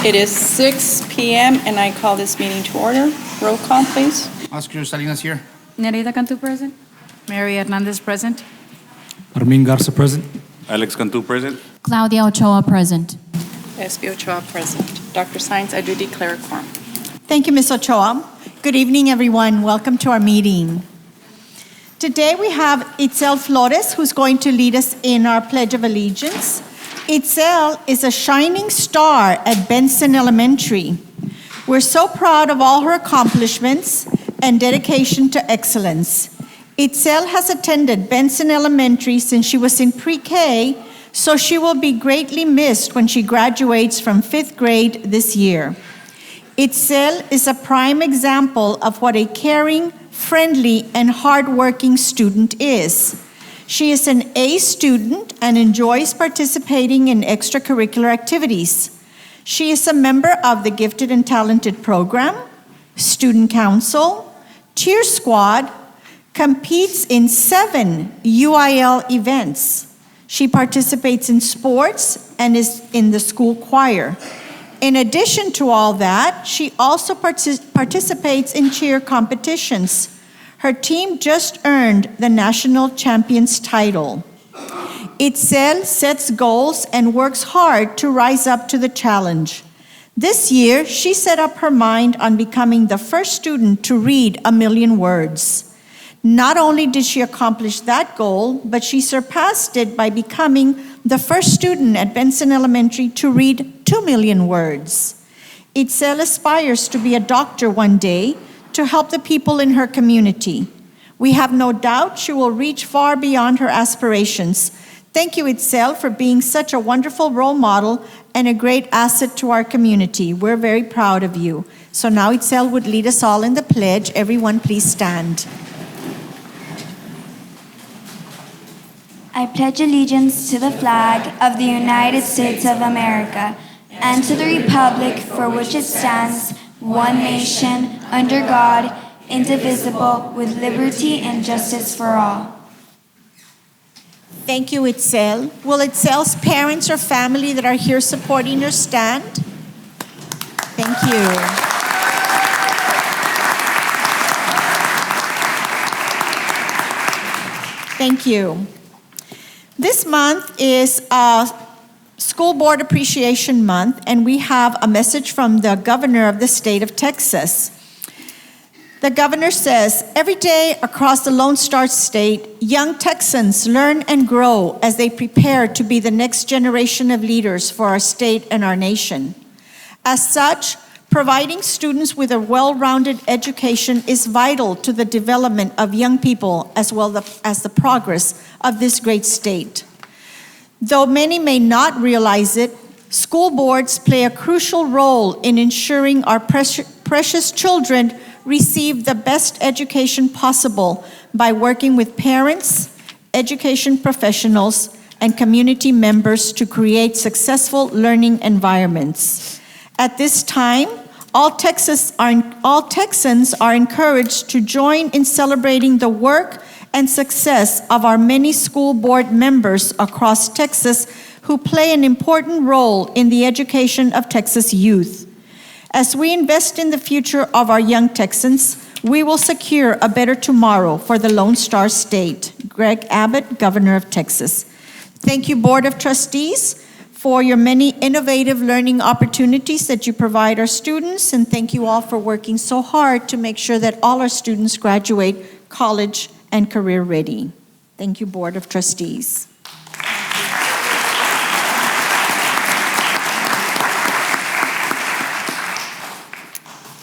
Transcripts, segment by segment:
It is 6 p.m. and I call this meeting to order. Roll call, please. Oscar Salinas here. Nerida Cantu present. Mary Hernandez present. Armin Garza present. Alex Cantu present. Claudia Ochoa present. SB Ochoa present. Dr. Science, I do declare a quorum. Thank you, Ms. Ochoa. Good evening, everyone. Welcome to our meeting. Today we have Itzel Flores, who's going to lead us in our Pledge of Allegiance. Itzel is a shining star at Benson Elementary. We're so proud of all her accomplishments and dedication to excellence. Itzel has attended Benson Elementary since she was in pre-K, so she will be greatly missed when she graduates from 5th grade this year. Itzel is a prime example of what a caring, friendly, and hardworking student is. She is an A student and enjoys participating in extracurricular activities. She is a member of the Gifted and Talented Program, Student Council, Cheer Squad, competes in 7 UIL events. She participates in sports and is in the school choir. In addition to all that, she also participates in cheer competitions. Her team just earned the national champions title. Itzel sets goals and works hard to rise up to the challenge. This year, she set up her mind on becoming the first student to read 1 million words. Not only did she accomplish that goal, but she surpassed it by becoming the first student at Benson Elementary to read 2 million words. Itzel aspires to be a doctor one day to help the people in her community. We have no doubt she will reach far beyond her aspirations. Thank you, Itzel, for being such a wonderful role model and a great asset to our community. We're very proud of you. So now Itzel would lead us all in the pledge. Everyone, please stand. I pledge allegiance to the flag of the United States of America and to the republic for which it stands, one nation, under God, indivisible, with liberty and justice for all. Thank you, Itzel. Will Itzel's parents or family that are here supporting her stand? Thank you. Thank you. This month is School Board Appreciation Month, and we have a message from the governor of the state of Texas. The governor says, every day across the Lone Star State, young Texans learn and grow as they prepare to be the next generation of leaders for our state and our nation. As such, providing students with a well-rounded education is vital to the development of young people as well as the progress of this great state. Though many may not realize it, school boards play a crucial role in ensuring our precious children receive the best education possible by working with parents, education professionals, and community members to create successful learning environments. At this time, all Texans are encouraged to join in celebrating the work and success of our many school board members across Texas who play an important role in the education of Texas youth. As we invest in the future of our young Texans, we will secure a better tomorrow for the Lone Star State. Greg Abbott, Governor of Texas. Thank you, Board of Trustees, for your many innovative learning opportunities that you provide our students, and thank you all for working so hard to make sure that all our students graduate college and career ready. Thank you, Board of Trustees.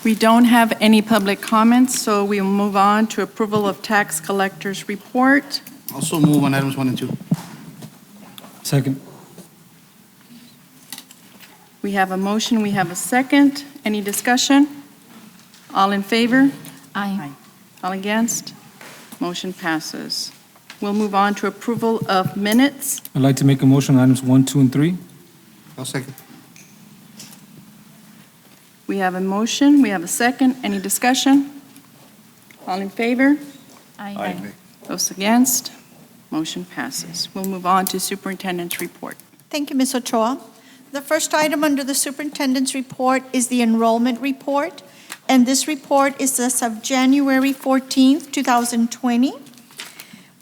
We don't have any public comments, so we'll move on to approval of tax collector's report. Also move on items 1 and 2. Second. We have a motion, we have a second. Any discussion? All in favor? Aye. All against? Motion passes. We'll move on to approval of minutes. I'd like to make a motion on items 1, 2, and 3. I'll second. We have a motion, we have a second. Any discussion? All in favor? Aye. Those against? Motion passes. We'll move on to superintendent's report. Thank you, Ms. Ochoa. The first item under the superintendent's report is the enrollment report, and this report is as of January 14th, 2020.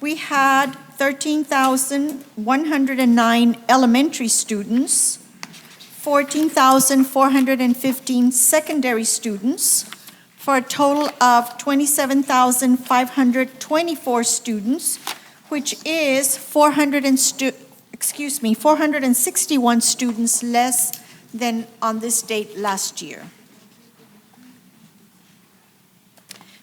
We had 13,109 elementary students, 14,415 secondary students, for a total of 27,524 students, which is 461 students less than on this date last year.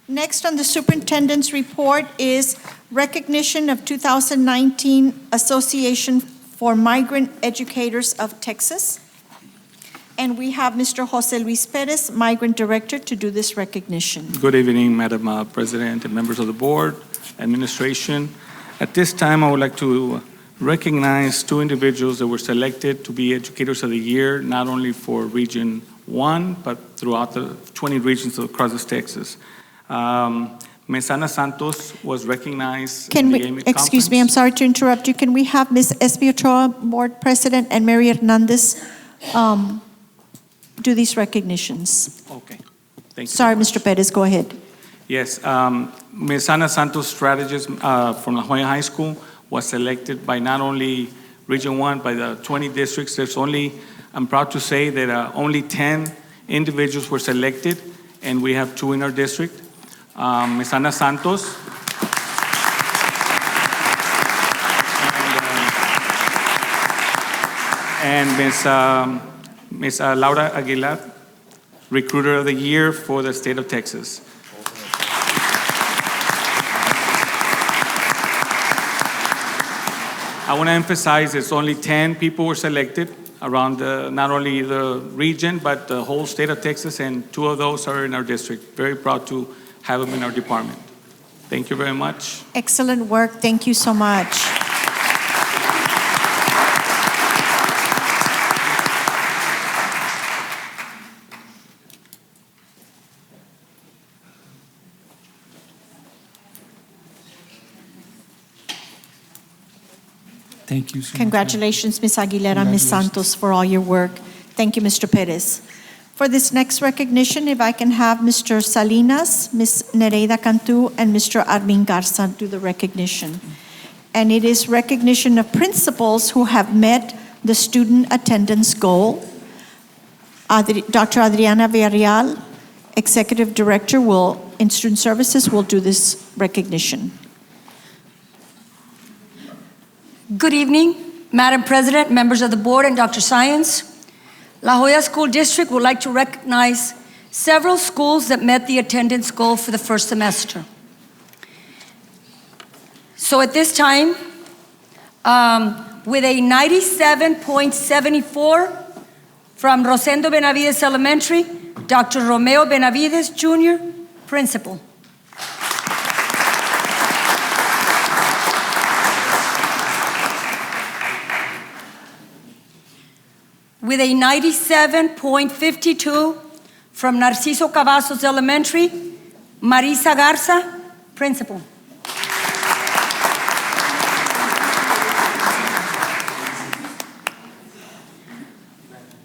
Next on the superintendent's report is recognition of 2019 Association for Migrant Educators of Texas. And we have Mr. Jose Luis Perez, Migrant Director, to do this recognition. Good evening, Madam President and members of the board, administration. At this time, I would like to recognize two individuals that were selected to be Educators of the Year, not only for Region 1, but throughout the 20 regions across Texas. Ms. Ana Santos was recognized Can in we, the AMIC excuse me, I'm conference. sorry to interrupt you. Can we have Ms. Espi Ochoa, Board President, and Mary Hernandez do these recognitions? Okay, thank you. Sorry, Mr. Perez, go ahead. Yes, Ms. Ana Santos, strategist from La Jolla High School, was selected by not only Region 1, by the 20 districts. I'm proud to say that only 10 individuals were selected, and we have 2 in our district. Ms. Ana Santos. And Ms. Laura Aguilar, Recruiter of the Year for the state of Texas. I want to emphasize it's only 10 people were selected around not only the region, but the whole state of Texas, and 2 of those are in our district. Very proud to have them in our department. Thank you very much. Excellent work. Thank you so much. Thank you so much. Congratulations, Ms. Aguilera, Ms. Santos, for all your work. Thank you, Mr. Perez. For this next recognition, if I can have Mr. Salinas, Ms. Nereida Cantu, and Mr. Armin Garza do the recognition. And it is recognition of principals who have met the student attendance goal. Dr. Adriana Villarreal, Executive Director in Student Services, will do this recognition. Good evening, Madam President, members of the board, and Dr. Science. La Jolla School District would like to recognize several schools that met the attendance goal for the first semester. So at this time, with a 97.74 from Rosendo Benavides Elementary, Dr. Romeo Benavides Jr., Principal. With a 97.52 from Narciso Cavazos Elementary, Marisa Garza, Principal.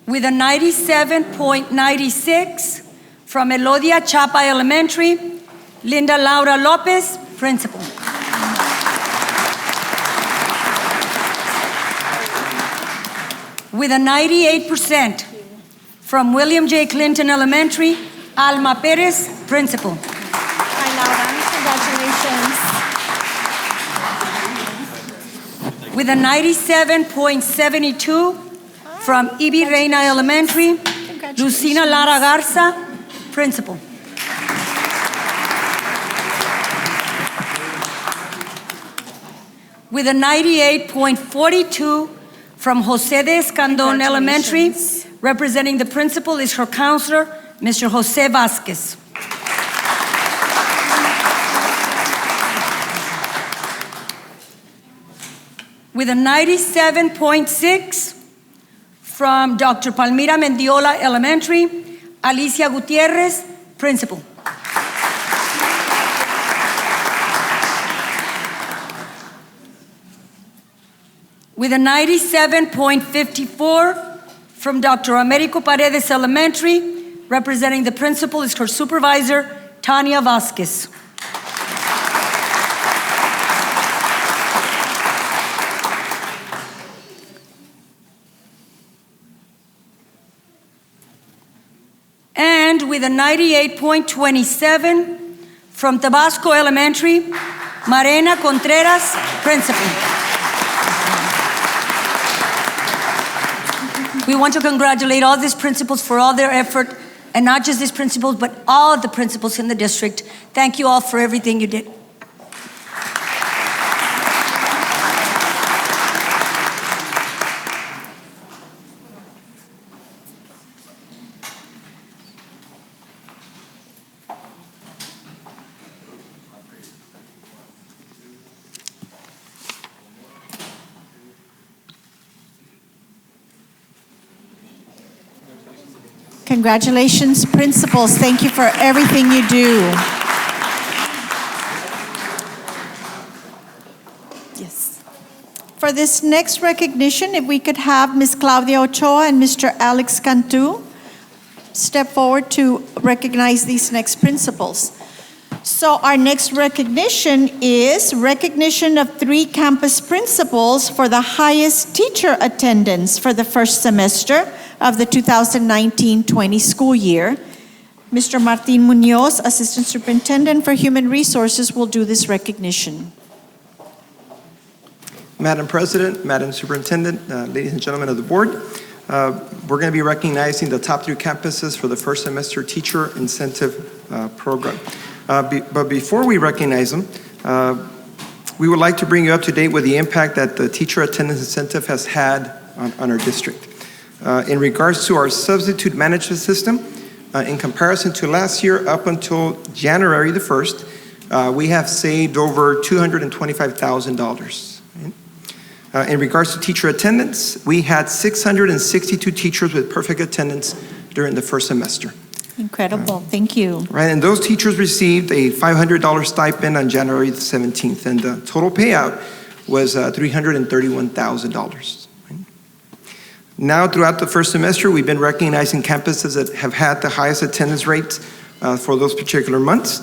With a 97.96 from Elodia Chapa Elementary, Linda Laura Lopez, Principal. With a 98% from William J. Clinton Elementary, Alma Perez, Principal. Hi, Laura. Congratulations. With a 97.72 from Ibi Reina Elementary, Lucina Lara Garza, Principal. With a 98.42 from Jose de Escandon Elementary, representing the principal is her counselor, Mr. Jose Vasquez. With a 97.6 from Dr. Palmira Mendiola Elementary, Alicia Gutierrez, principal. With a 97.54 From Dr. Americo Paredes Elementary, representing the principal is her supervisor, Tania Vasquez. And with a 98.27 from Tabasco Elementary, Marena Contreras, principal. We want to congratulate all these principals for all their effort, and not just these principals, but all the principals in the district. Thank you all for everything you did. Congratulations, principals. Thank you for everything you do. Yes. For this next recognition, if we could have Ms. Claudia Ochoa and Mr. Alex Cantu step forward to recognize these next principals. So our next recognition is recognition of 3 campus principals for the highest teacher attendance for the first semester of the 2019-20 school year. Mr. Martin Munoz, Assistant Superintendent for Human Resources, will do this recognition. Madam President, Madam Superintendent, ladies and gentlemen of the board, we're going to be recognizing the top 3 campuses for the first semester teacher incentive program. But before we recognize them, we would like to bring you up to date with the impact that the teacher attendance incentive has had on our district. In regards to our substitute management system, in comparison to last year, up until January the 1st, we have saved over $225,000. In regards to teacher attendance, we had 662 teachers with perfect attendance during the first semester. Incredible. Thank you. Right, and those teachers received a $500 stipend on January the 17th, and the total payout was $331,000. Now, throughout the first semester, we've been recognizing campuses that have had the highest attendance rates for those particular months.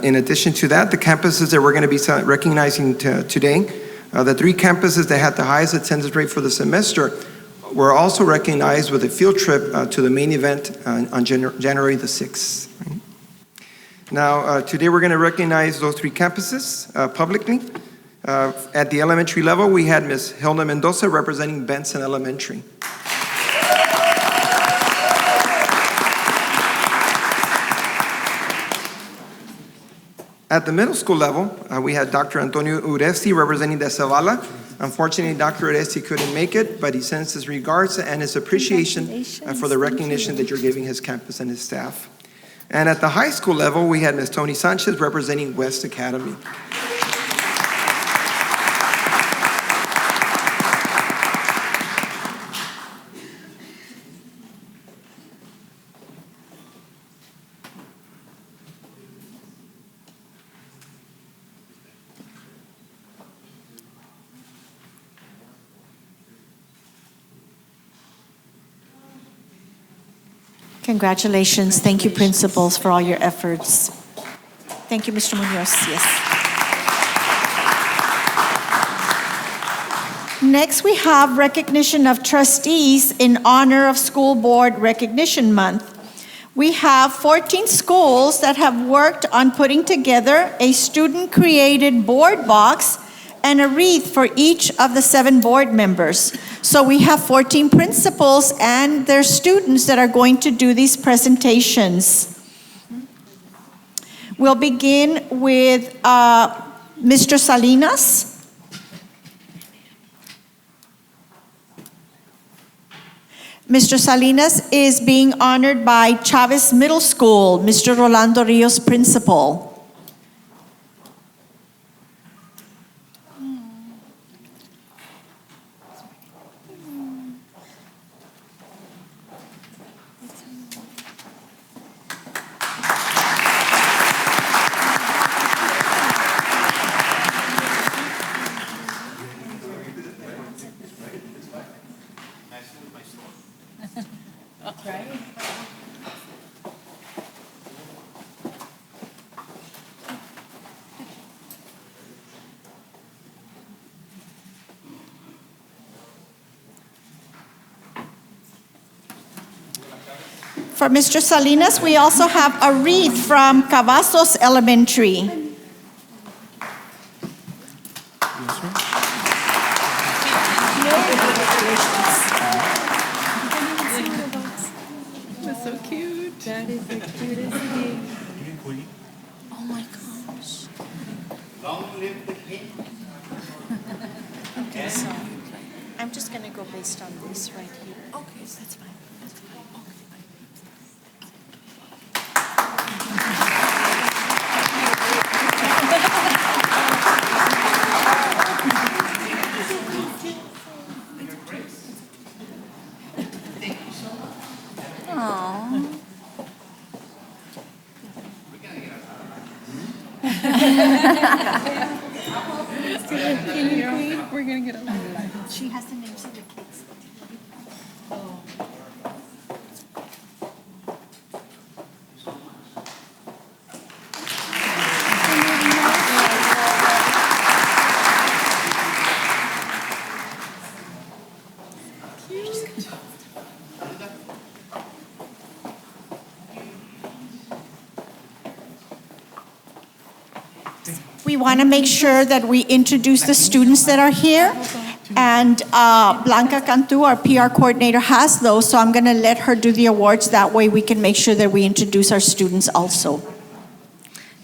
In addition to that, the campuses that we're going to be recognizing today, the 3 campuses that had the highest attendance rate for the semester were also recognized with a field trip to the main event on January the 6th. Now, today we're going to recognize those 3 campuses publicly. At the elementary level, we had Ms. Hilda Mendoza representing Benson Elementary. At the middle school level, we had Dr. Antonio Uresti representing the Zavala. Unfortunately, Dr. Uresti couldn't make it, but he sends his regards and his appreciation for the recognition that you're giving his campus and his staff. And at the high school level, we had Ms. Tony Sanchez representing West Academy. Congratulations. Thank you, principals, for all your efforts. Thank you, Mr. Munoz. Yes. Next, we have recognition of trustees in honor of School Board Recognition Month. We have 14 schools that have worked on putting together a student-created board box and a wreath for each of the 7 board members. So we have 14 principals and their students that are going to do these presentations. We'll begin with Mr. Salinas. Mr. Salinas is being honored by Chavez Middle School, Mr. Rolando Rios, principal. For Mr. Salinas, we also have a wreath from Cavazos Elementary. That's so cute. That is the cutest thing. Oh my gosh. Okay, so I'm just gonna go based on this right here. Okay, that's fine. That's fine. We're gonna get a She has the names of the kids. We want to make sure that we introduce the students that are here. And Blanca Cantu, our PR coordinator, has those, so I'm going to let her do the awards. That way we can make sure that we introduce our students also.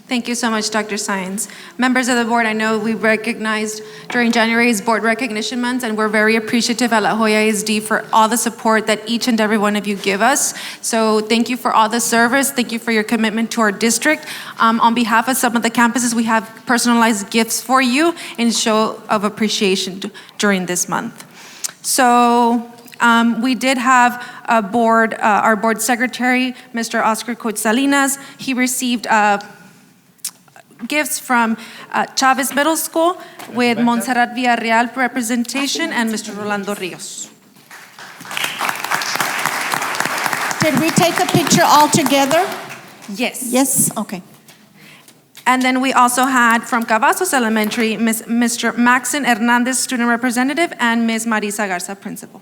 Thank you so much, Dr. Science. Members of the board, I know we recognized during January's Board Recognition Month, and we're very appreciative at La Jolla ASD for all the support that each and every one of you give us. So thank you for all the service. Thank you for your commitment to our district. On behalf of some of the campuses, we have personalized gifts for you in show of appreciation during this month. So we did have a board, our board secretary, Mr. Oscar Coach Salinas. He received gifts from Chavez Middle School with Montserrat Villarreal representation and Mr. Rolando Rios. Did we take a picture all together? Yes. Yes, okay. And then we also had from Cavazos Elementary, Mr. Maxon Hernandez, student representative, and Ms. Marisa Garza, principal.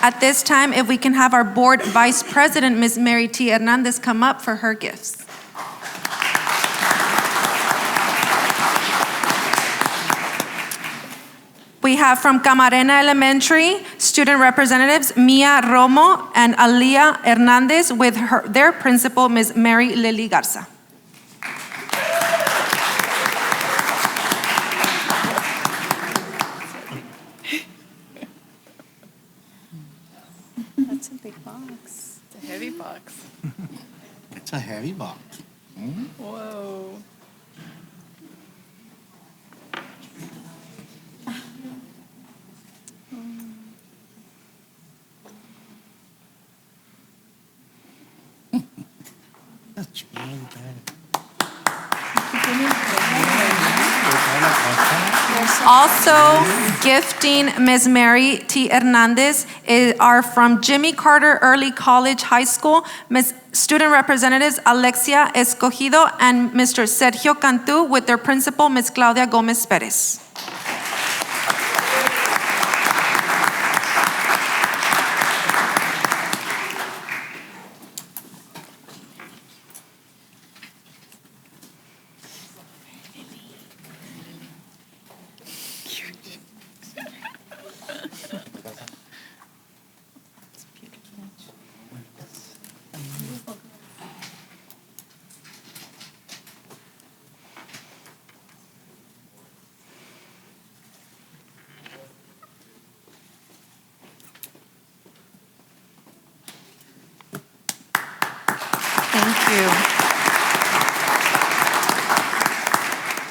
At this time, if we can have our board vice president, Ms. Mary T. Hernandez, come up for her gifts. We have from Camarena Elementary, student representatives Mia Romo and Alia Hernandez with their principal, Ms. Mary Lily Garza. That's a big box. It's a heavy box. It's a heavy box. Mm. Whoa. That's really bad. Also gifting Ms. Mary T. Hernandez are from Jimmy Carter Early College High School, Ms. Student Representatives Alexia Escogido and Mr. Sergio Cantu with their principal, Ms. Claudia Gomez Perez.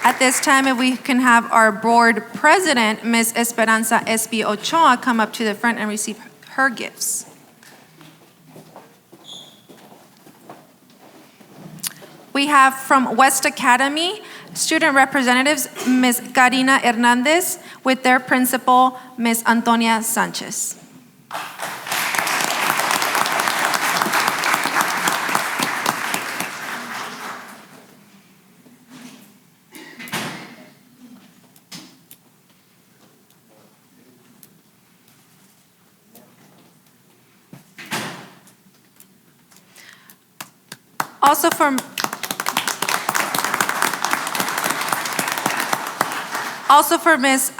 At this time, if we can have our board president, Ms. Esperanza S.B. Ochoa, come up to the front and receive her gifts. We have from West Academy, student representatives, Ms. Karina Hernandez, with their principal, Ms. Antonia Sanchez. Also for Ms.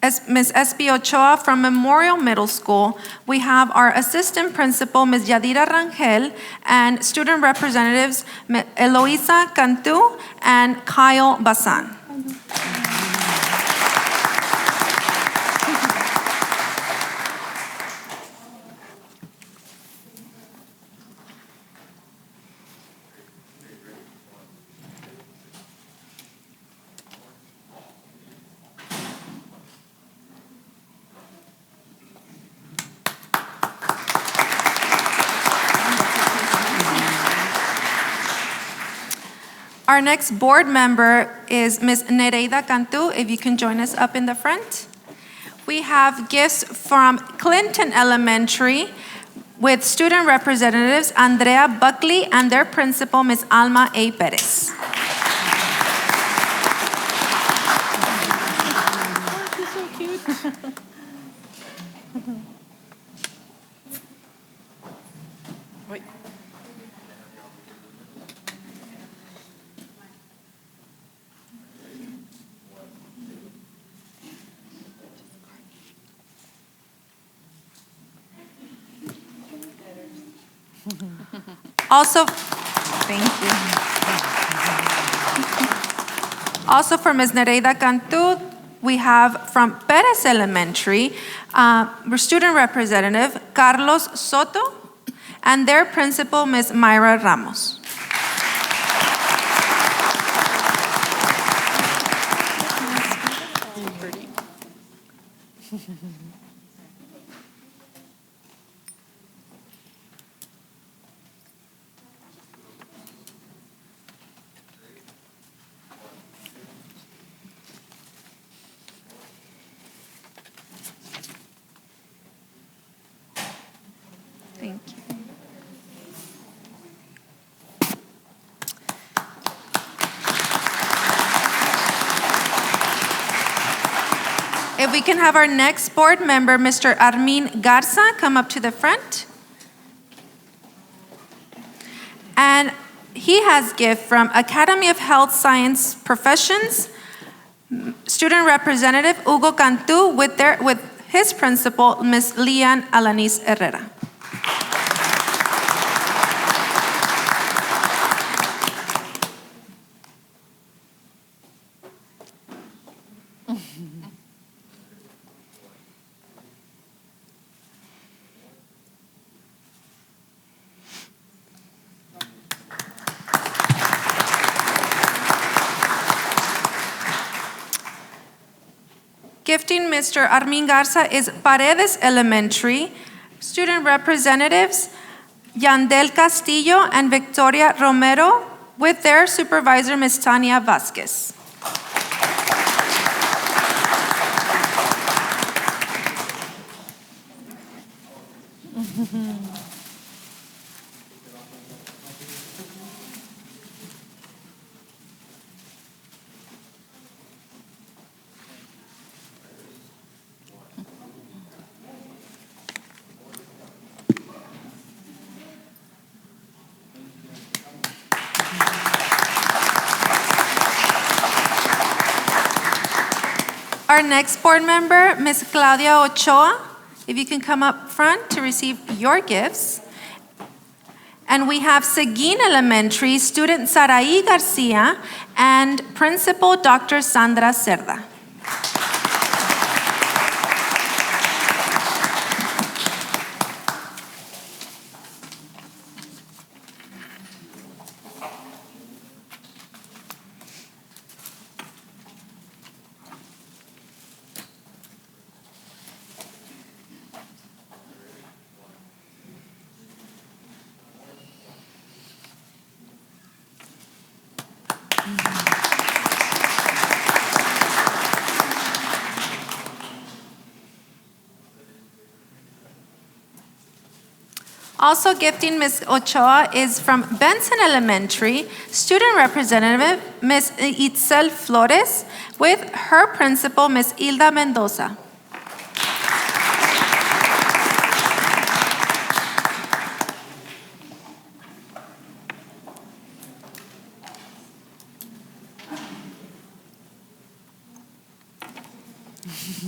S.B. Ochoa from Memorial Middle School, we have our assistant principal, Ms. Yadira Rangel, and student representatives, Eloisa Cantu and Kyle Basan. Our next board member is Ms. Nereida Cantu, if you can join us up in the front. We have gifts from Clinton Elementary with student representatives Andrea Buckley and their principal, Ms. Alma A. Perez. Also, thank you. Also for Ms. Nereida Cantu, we have from Perez Elementary, student representative Carlos Soto and their principal, Ms. Mayra Ramos. Thank you. If we can have our next board member, Mr. Armin Garza, come up to the front. And he has gift from Academy of Health Science Professions, student representative Hugo Cantu with his principal, Ms. Lian Alanis Herrera. Gifting Mr. Armin Garza is Paredes Elementary, student representatives Yandel Castillo and Victoria Romero with their supervisor, Ms. Tania Vasquez. Our next board member, Ms. Claudia Ochoa, if you can come up front to receive your gifts. And we have Seguin Elementary student Saraí Garcia and principal Dr. Sandra Cerda. Also gifting Ms. Ochoa is from Benson Elementary, student representative Ms. Itzel Flores with her principal, Ms. Hilda Mendoza. Our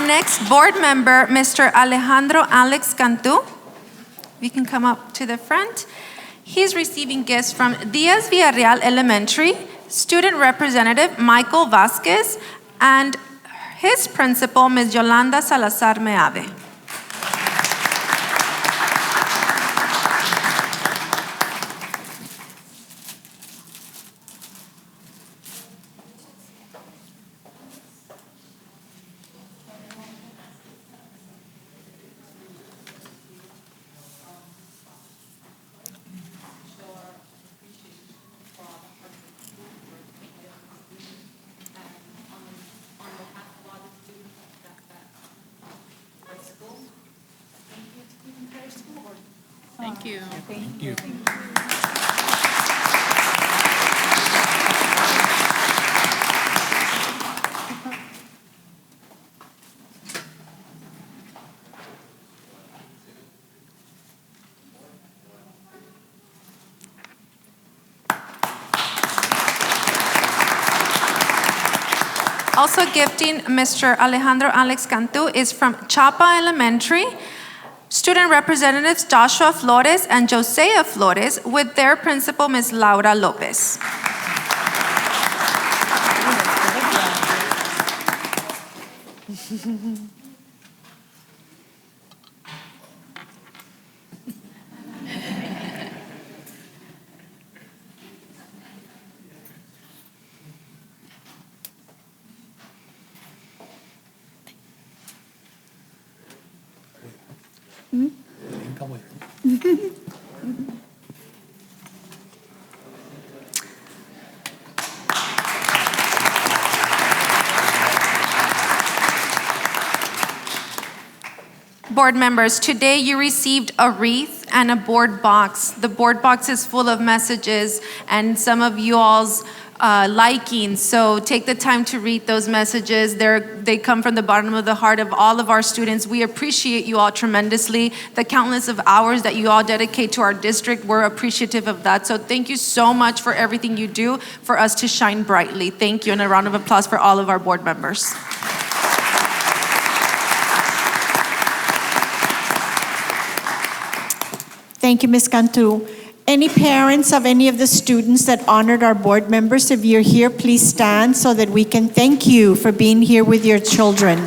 next board member, Mr. Alejandro Alex Cantu. We can come up to the front. He's receiving gifts from Diaz Villarreal Elementary, student representative Michael Vasquez, and his principal, Ms. Yolanda Salazar Meave. Thank you. Thank you. Also gifting Mr. Alejandro Alex Cantu is from Chapa Elementary. Student representatives Joshua Flores and Josea Flores with their principal, Ms. Laura Lopez. Board members, today you received a wreath and a board box. The board box is full of messages and some of you all's liking, so take the time to read those messages. They come from the bottom of the heart of all of our students. We appreciate you all tremendously. The countless of hours that you all dedicate to our district, we're appreciative of that. So thank you so much for everything you do for us to shine brightly. Thank you, and a round of applause for all of our board members. Thank you, Ms. Cantu. Any parents of any of the students that honored our board members, if you're here, please stand so that we can thank you for being here with your children.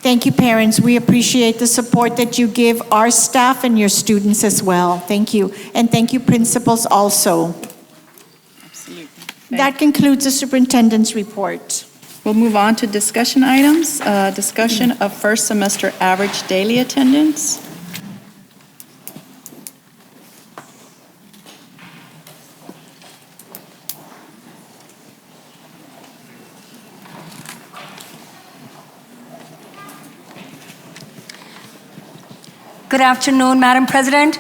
Thank you, parents. We appreciate the support that you give our staff and your students as well. Thank you. And thank you, principals, also. That concludes the superintendent's report. We'll move on to discussion items. Discussion of first semester average daily attendance. Good afternoon, Madam President,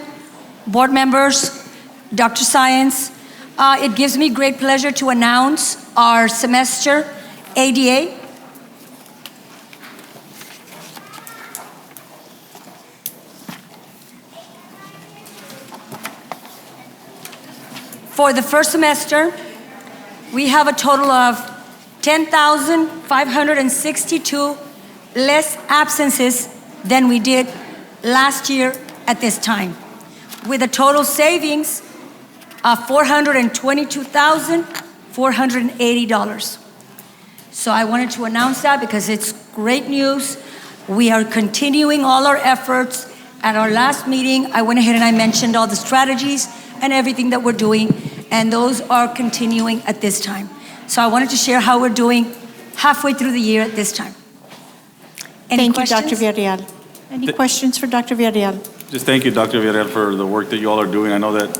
board members, Dr. Science. It gives me great pleasure to announce our semester ADA. For the first semester, we have a total of 10,562 less absences than we did last year at this time, with a total savings of $422,480. So I wanted to announce that because it's great news. We are continuing all our efforts. At our last meeting, I went ahead and I mentioned all the strategies and everything that we're doing, and those are continuing at this time. So I wanted to share how we're doing halfway through the year at this time. Any questions? Thank you, Dr. Villarreal. Any questions for Dr. Villarreal? Just thank you, Dr. Villarreal, for the work that you all are doing. I know that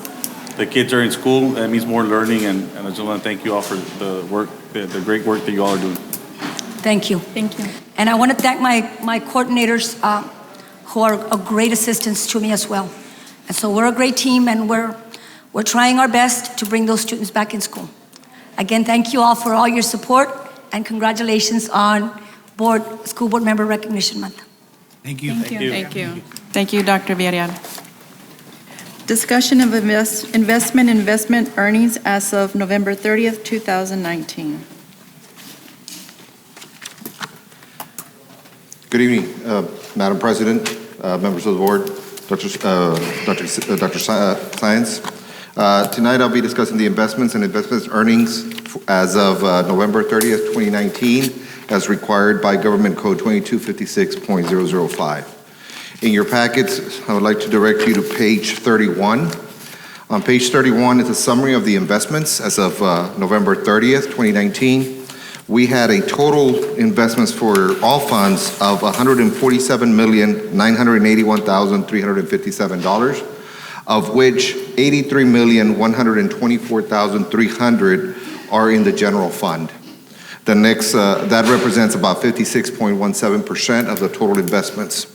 the kids are in school. That means more learning, and I just want to thank you all for the work, the great work that you all are doing. Thank you. Thank you. And I want to thank my coordinators who are a great assistance to me as well. And so we're a great team, and we're trying our best to bring those students back in school. Again, thank you all for all your support, and congratulations on School Board Member Recognition Month. Thank you. Thank you. Thank you, Dr. Villarreal. Discussion of investment earnings as of November 30th, 2019. Good evening, Madam President, members of the board, Dr. Science. Tonight I'll be discussing the investments and investments earnings as of November 30th, 2019, as required by Government Code 2256.005. In your packets, I would like to direct you to page 31. On page 31 is a summary of the investments as of November 30th, 2019. We had a total investments for all funds of $147,981,357, of which $83,124,300 are in the general fund. The next, that represents about 56.17% of the total investments.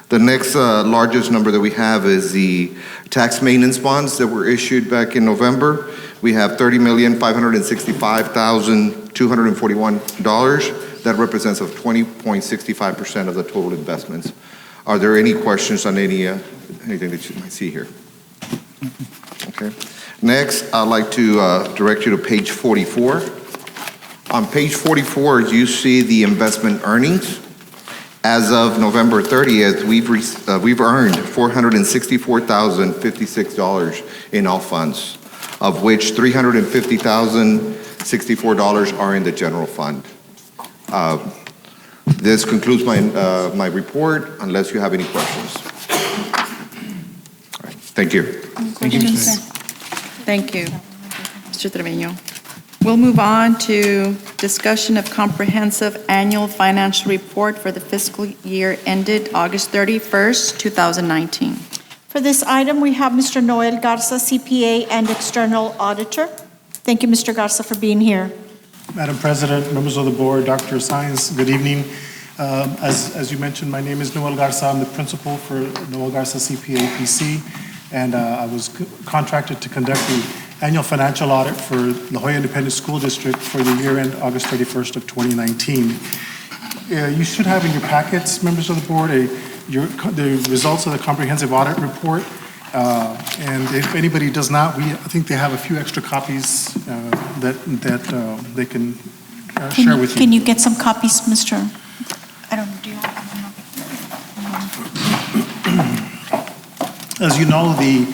The next largest number that we have is the tax maintenance bonds that were issued back in November. We have $30,565,241. That represents 20.65% of the total investments. Are there any questions on anything that you might see here? Okay. Next, I'd like to direct you to page 44. On page 44, you see the investment earnings. As of November 30th, we've earned $464,056 in all funds, of which $350,064 are in the general fund. This concludes my report, unless you have any questions. All right. Thank you. Thank you, Mr. Trevino. We'll move on to discussion of comprehensive annual financial report for the fiscal year ended August 31st, 2019. For this item, we have Mr. Noel Garza, CPA and External Auditor. Thank you, Mr. Garza, for being here. Madam President, members of the board, Dr. Science, good evening. As you mentioned, my name is Noel Garza. I'm the principal for Noel Garza CPA PC, and I was contracted to conduct the annual financial audit for La Jolla Independent School District for the year end August 31st of 2019. You should have in your packets, members of the board, the results of the comprehensive audit report. And if anybody does not, I think they have a few extra copies that they can share with you. Can you get some copies, Mr.? I don't know, do you have As you know, the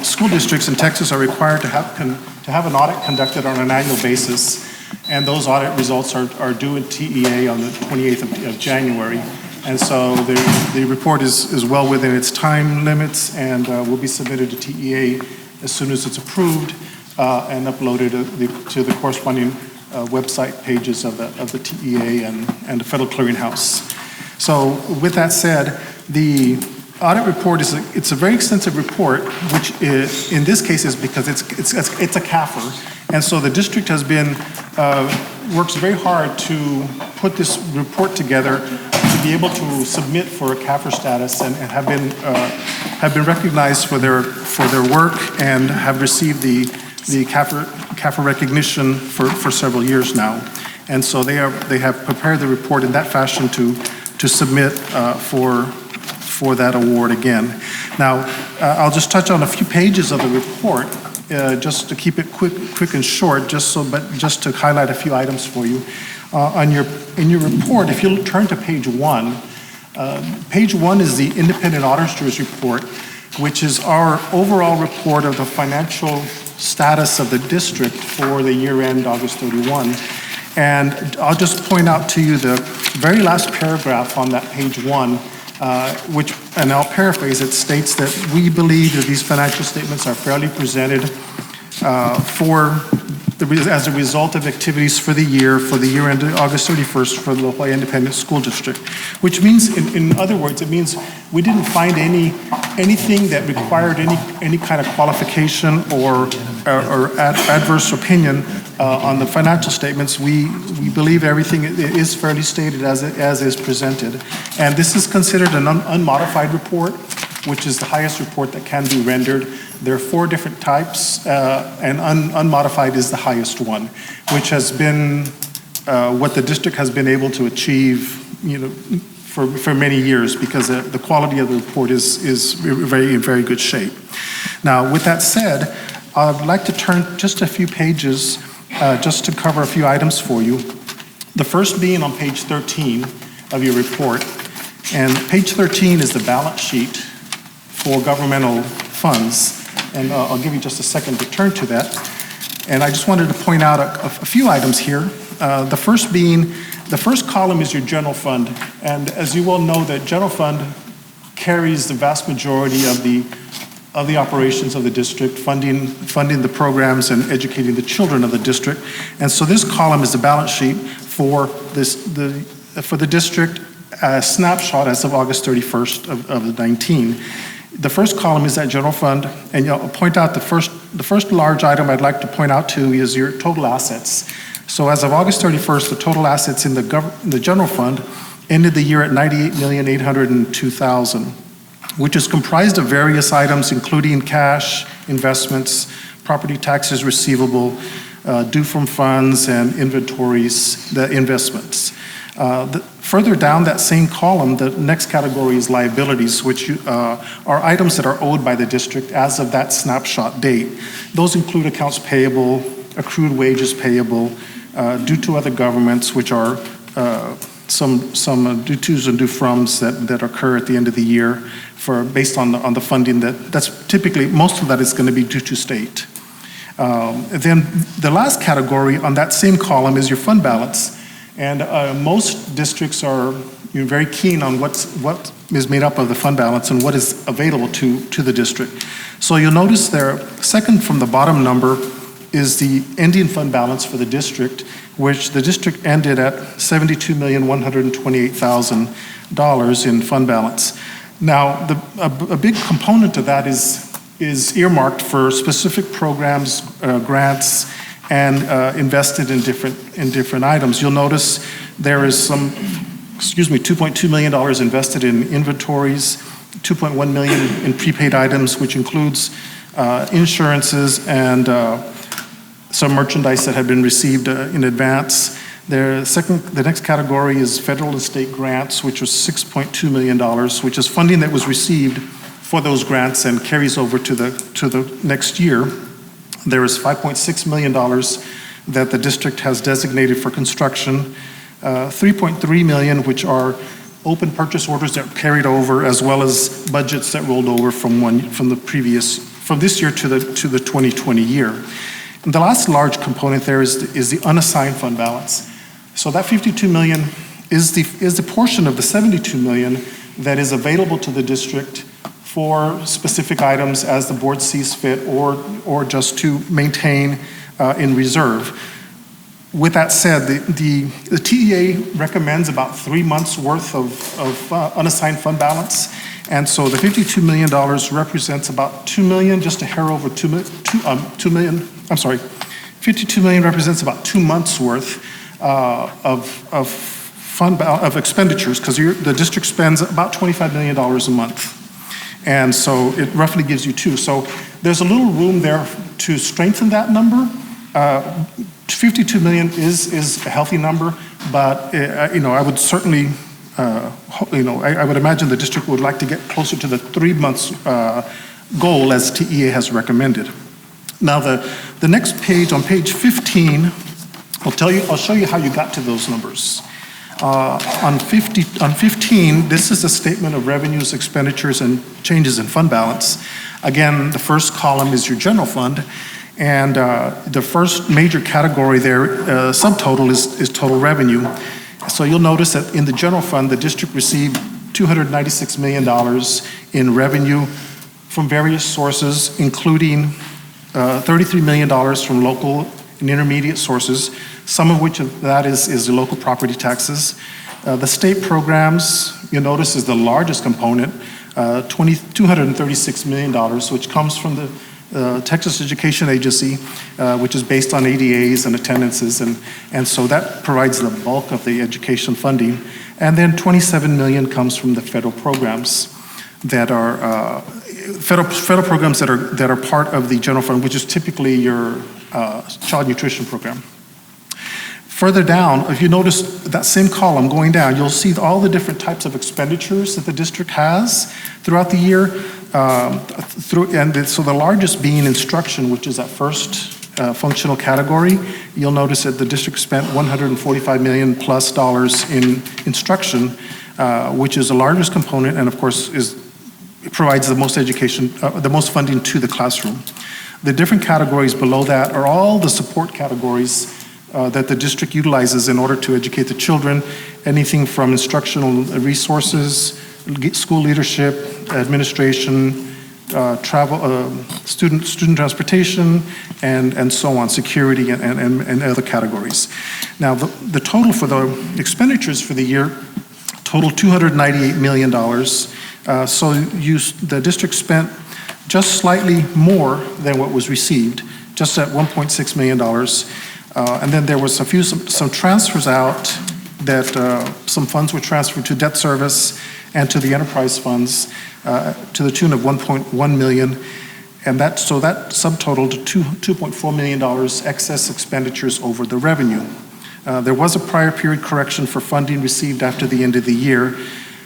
school districts in Texas are required to have an audit conducted on an annual basis, and those audit results are due in TEA on the 28th of January. And so the report is well within its time limits and will be submitted to TEA as soon as it's approved and uploaded to the corresponding website pages of the TEA and the Federal Clearinghouse. So with that said, the audit report it's a very extensive report, which is, in this case is because it's a CAFR, and so the district has been works very hard to put this report together to be able to submit for a CAFR status and have been recognized for their work and have received the CAFR recognition for several years now, and so they have prepared the report in that fashion to submit for that award again. Now, I'll just touch on a few pages of the report, just to keep it quick and short, just to highlight a few items for you. In your report, if you'll turn to page 1, page 1 is the Independent Auditor's Report, which is our overall report of the financial status of the district for the year end August 31. And I'll just point out to you the very last paragraph on that page 1, which, and I'll paraphrase, it states that we believe that these financial statements are fairly presented as a result of activities for the year ended August 31st for the La Jolla Independent School District, which means, in other words, it means we didn't find any anything that required any kind of qualification or adverse opinion on the financial statements, we believe everything is fairly stated as is presented. And this is considered an unmodified report, which is the highest report that can be rendered. There are 4 different types, and unmodified is the highest one, which has been what the district has been able to achieve, for many years, because the quality of the report is in very good shape. Now, with that said, I'd like to turn just a few pages just to cover a few items for you. The first being on page 13 of your report. And page 13 is the balance sheet for governmental funds. And I'll give you just a second to turn to that. And I just wanted to point out a few items here. The first column is your general fund. And as you well know, the general fund carries the vast majority of the operations of the district, funding the programs and educating the children of the district. And so this column is the balance sheet for the district snapshot as of August 31st of the 19. The first column is that general fund, and I'll point out the first large item I'd like to point out to is your total assets. So as of August 31st, the total assets in the general fund ended the year at $98,802,000, which is comprised of various items, including cash, investments, property taxes receivable, due from funds, and inventories, the investments. Further down that same column, the next category is liabilities, which are items that are owed by the district as of that snapshot date. Those include accounts payable, accrued wages payable, due to other governments, which are some due tos and due froms that occur at the end of the year based on the funding that's typically, most of that is going to be due to state. Then the last category on that same column is your fund balance. And most districts are very keen on what is made up of the fund balance and what is available to the district. So you'll notice there, second from the bottom number is the ending fund balance for the district, which the district ended at $72,128,000 in fund balance. Now, a big component of that is earmarked for specific programs, grants, and invested in different items. You'll notice there is $2.2 million invested in inventories, $2.1 million in prepaid items, which includes insurances and some merchandise that had been received in advance. The next category is federal and state grants, which was $6.2 million, which is funding that was received for those grants and carries over to the next year. There is $5.6 million that the district has designated for construction, $3.3 million, which are open purchase orders that carried over, as well as budgets that rolled over from this year to the 2020 year. And the last large component there is the unassigned fund balance. So that $52 million is the portion of the $72 million that is available to the district for specific items as the board sees fit, or just to maintain in reserve. With that said, the TEA recommends about 3 months worth of unassigned fund balance. And so the $52 million represents about $2 million, just a hair over $2 million. I'm sorry, $52 million represents about 2 months worth of expenditures, because the district spends about $25 million a month. And so it roughly gives you 2. So there's a little room there to strengthen that number. 52 million is a healthy number, but I would certainly, I would imagine the district would like to get closer to the 3 months goal as TEA has recommended. Now the next page, on page 15, I'll show you how you got to those numbers. On 15, this is a statement of revenues, expenditures, and changes in fund balance. Again, the first column is your general fund, and the first major category there, subtotal, is total revenue. So you'll notice that in the general fund, the district received $296 million in revenue from various sources, including $33 million from local and intermediate sources, some of which of that is the local property taxes. The state programs, you'll notice, is the largest component, $236 million, which comes from the Texas Education Agency, which is based on ADAs and attendances, and so that provides the bulk of the education funding. And then $27 million comes from the federal programs that are federal programs that are part of the general fund, which is typically your child nutrition program. Further down, if you notice that same column going down, you'll see all the different types of expenditures that the district has throughout the year. So the largest being instruction, which is that first functional category. You'll notice that the district spent $145 million plus in instruction, which is the largest component, and of course provides the most education, the most funding to the classroom. The different categories below that are all the support categories that the district utilizes in order to educate the children, anything from instructional resources, school leadership, administration, travel, student transportation, and so on, security and other categories. Now, the total for the expenditures for the year totaled $298 million. So the district spent just slightly more than what was received, just at $1.6 million. And then there was some transfers out that some funds were transferred to debt service and to the enterprise funds to the tune of $1.1 million. And that subtotaled to $2.4 million excess expenditures over the revenue. There was a prior period correction for funding received after the end of the year.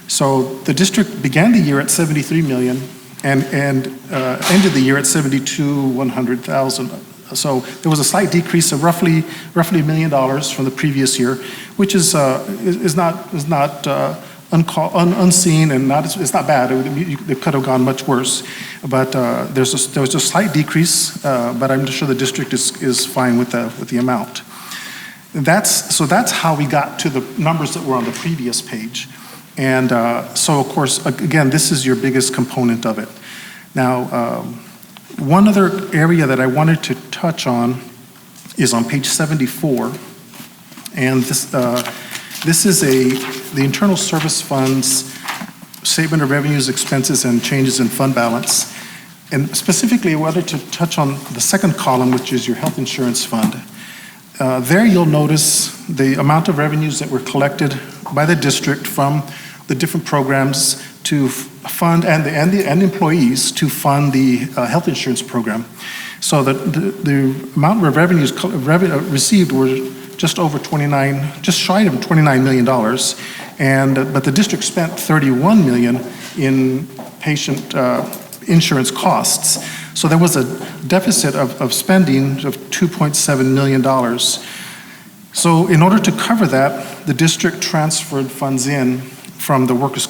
So the district began the year at $73 million and ended the year at $72,100,000. So there was a slight decrease of roughly $1 million from the previous year, which is not unseen and it's not bad. It could have gone much worse, but there was a slight decrease. But I'm sure the district is fine with the amount. That's how we got to the numbers that were on the previous page. And so, of course, again, this is your biggest component of it. Now, one other area that I wanted to touch on is on page 74. And this is the Internal Service Fund's Statement of Revenues, Expenses, and Changes in Fund Balance. And specifically, I wanted to touch on the second column, which is your health insurance fund. There you'll notice the amount of revenues that were collected by the district from the different programs to fund and employees to fund the health insurance program. So the amount of revenues received were just shy of $29 million, but the district spent $31 million in patient insurance costs. So there was a deficit of spending of $2.7 million. So in order to cover that, the district transferred funds in from the workers'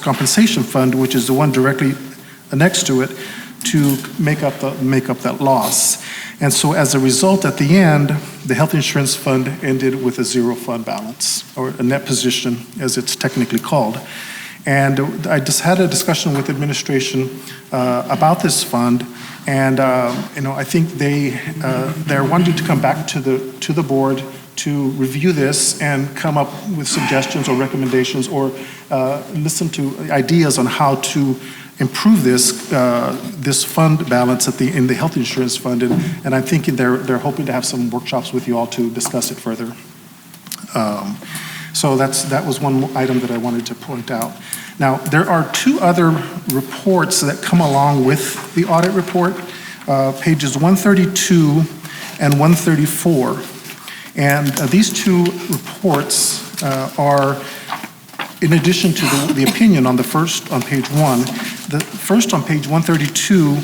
compensation fund, which is the one directly next to it, to make up that loss. And so as a result, at the end, the health insurance fund ended with a zero fund balance, or a net position, as it's technically called. And I just had a discussion with administration about this fund, and I think they're wanting to come back to the board to review this and come up with suggestions or recommendations or listen to ideas on how to improve this fund balance in the health insurance fund, and I'm thinking they're hoping to have some workshops with you all to discuss it further. So that was one item that I wanted to point out. Now, there are two other reports that come along with the audit report, pages 132 and 134. And these two reports are, in addition to the opinion on the first on page 1, the first on page 132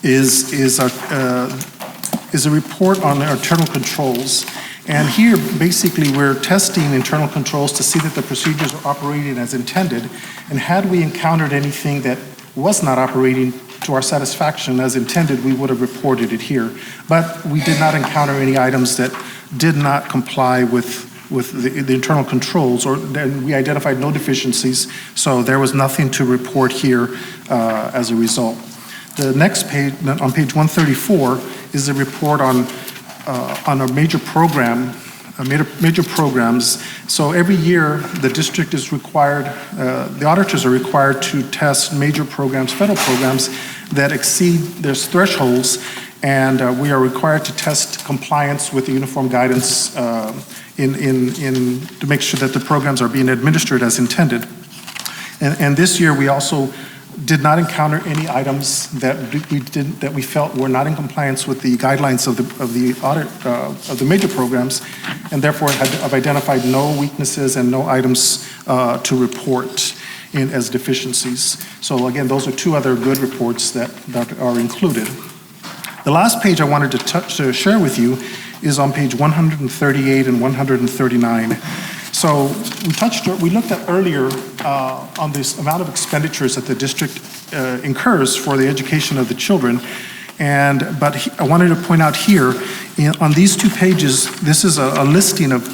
is a report on internal controls. And here, basically, we're testing internal controls to see that the procedures are operating as intended. And had we encountered anything that was not operating to our satisfaction as intended, we would have reported it here. But we did not encounter any items that did not comply with the internal controls, and we identified no deficiencies, so there was nothing to report here as a result. The next page, on page 134, is a report on a major programs, So every year, the district is required, the auditors are required to test major programs, federal programs that exceed their thresholds, and we are required to test compliance with the uniform guidance to make sure that the programs are being administered as intended. And this year, we also did not encounter any items that we felt were not in compliance with the guidelines of the audit of the major programs, and therefore have identified no weaknesses and no items to report as deficiencies. So again, those are two other good reports that are included. The last page I wanted to share with you is on page 138 and 139. So we looked at earlier on this amount of expenditures that the district incurs for the education of the children. But I wanted to point out here, on these 2 pages, this is a listing of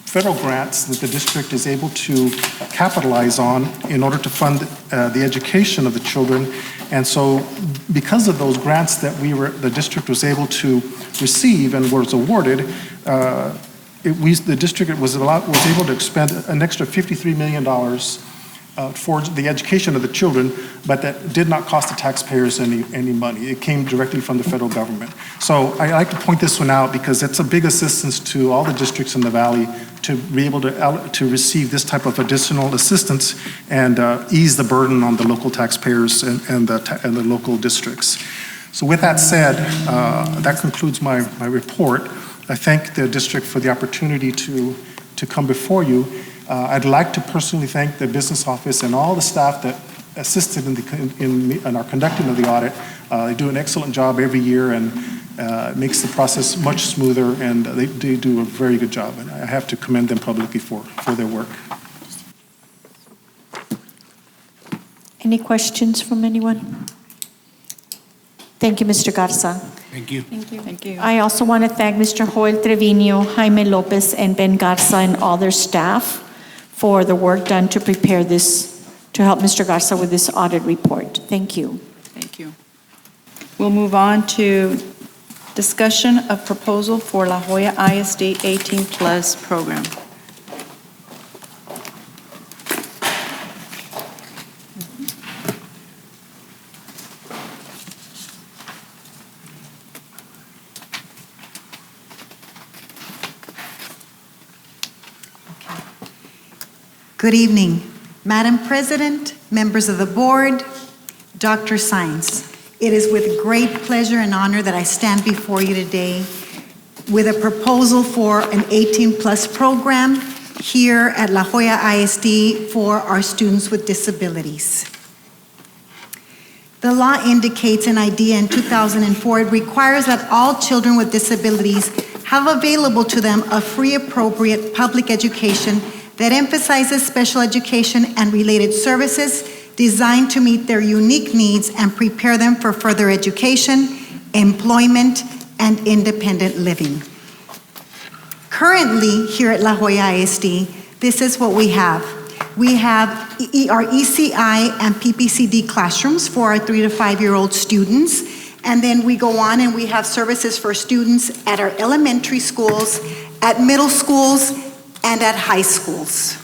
federal grants that the district is able to capitalize on in order to fund the education of the children. And so because of those grants that the district was able to receive and was awarded, the district was able to expend an extra $53 million for the education of the children, but that did not cost the taxpayers any money. It came directly from the federal government. So I like to point this one out because it's a big assistance to all the districts in the valley to be able to receive this type of additional assistance and ease the burden on the local taxpayers and the local districts. So with that said, that concludes my report. I thank the district for the opportunity to come before you. I'd like to personally thank the business office and all the staff that assisted in our conducting of the audit. They do an excellent job every year, and it makes the process much smoother, and they do a very good job, and I have to commend them publicly for their work. Any questions from anyone? Thank you, Mr. Garza. Thank you. Thank you. Thank you. I also want to thank Mr. Joel Trevino, Jaime Lopez, and Ben Garza and all their staff for the work done to prepare this, to help Mr. Garza with this audit report. Thank you. Thank you. We'll move on to discussion of proposal for La Joya ISD 18+ program. Good evening, Madam President, members of the board, Dr. Sines. It is with great pleasure and honor that I stand before you today with a proposal for an 18+ program here at La Joya ISD for our students with disabilities. The law indicates an idea in 2004. It requires that all children with disabilities have available to them a free, appropriate public education that emphasizes special education and related services designed to meet their unique needs and prepare them for further education, employment, and independent living. Currently, here at La Joya ISD, this is what we have. We have our ECI and PPCD classrooms for our 3 to 5-year-old students, and then we go on and we have services for students at our elementary schools, at middle schools, and at high schools.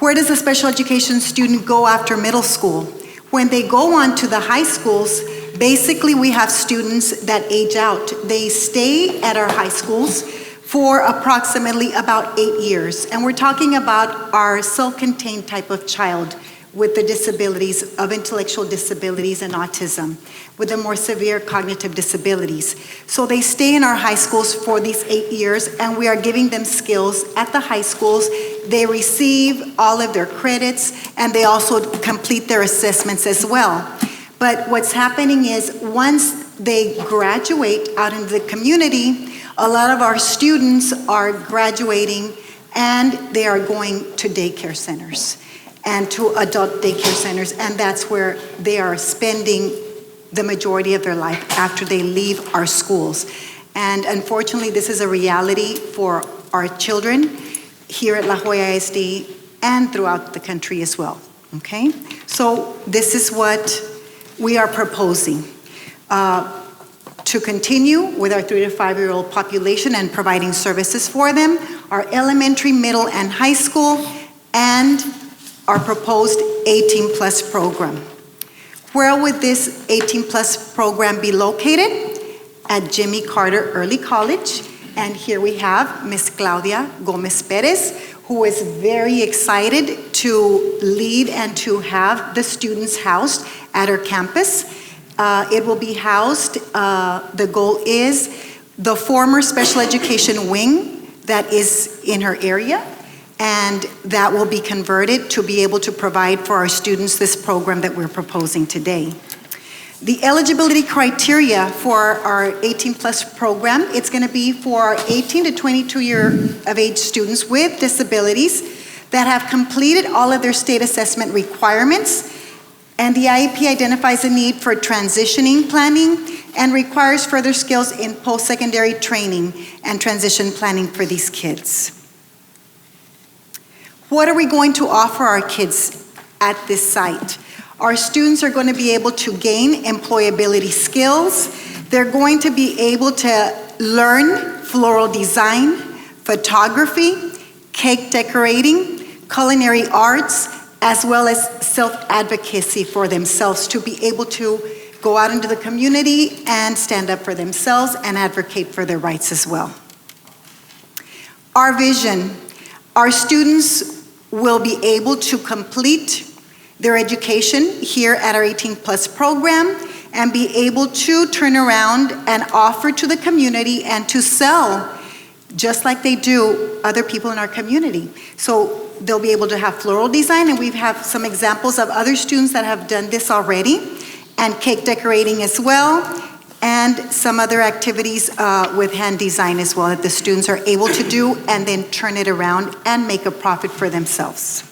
Where does a special education student go after middle school? When they go on to the high schools, basically we have students that age out. They stay at our high schools for approximately about 8 years. And we're talking about our self-contained type of child with the disabilities of intellectual disabilities and autism, with the more severe cognitive disabilities. So they stay in our high schools for these 8 years, and we are giving them skills at the high schools. They receive all of their credits, and they also complete their assessments as well. But what's happening is once they graduate out into the community, a lot of our students are graduating and they are going to daycare centers and to adult daycare centers, and that's where they are spending the majority of their life after they leave our schools. And unfortunately, this is a reality for our children here at La Joya ISD and throughout the country as well, okay? So this is what we are proposing. To continue with our 3 to 5-year-old population and providing services for them. our elementary, middle, and high school, and our proposed 18-plus program. Where would this 18-plus program be located? At Jimmy Carter Early College. And here we have Ms. Claudia Gomez Perez, who is very excited to lead and to have the students housed at her campus. It will be housed, the goal is the former special education wing that is in her area, and that will be converted to be able to provide for our students this program that we're proposing today. The eligibility criteria for our 18-plus program, it's going to be for 18 to 22 year of age students with disabilities that have completed all of their state assessment requirements, and the IEP identifies a need for transitioning planning and requires further skills in post-secondary training and transition planning for these kids. What are we going to offer our kids at this site? Our students are going to be able to gain employability skills. They're going to be able to learn floral design, photography, cake decorating, culinary arts, as well as self-advocacy for themselves, to be able to go out into the community and stand up for themselves and advocate for their rights as well. Our vision, our students will be able to complete their education here at our 18-plus program and be able to turn around and offer to the community and to sell just like they do other people in our community. So they'll be able to have floral design, and we have some examples of other students that have done this already, and cake decorating as well, and some other activities with hand design as well that the students are able to do and then turn it around and make a profit for themselves.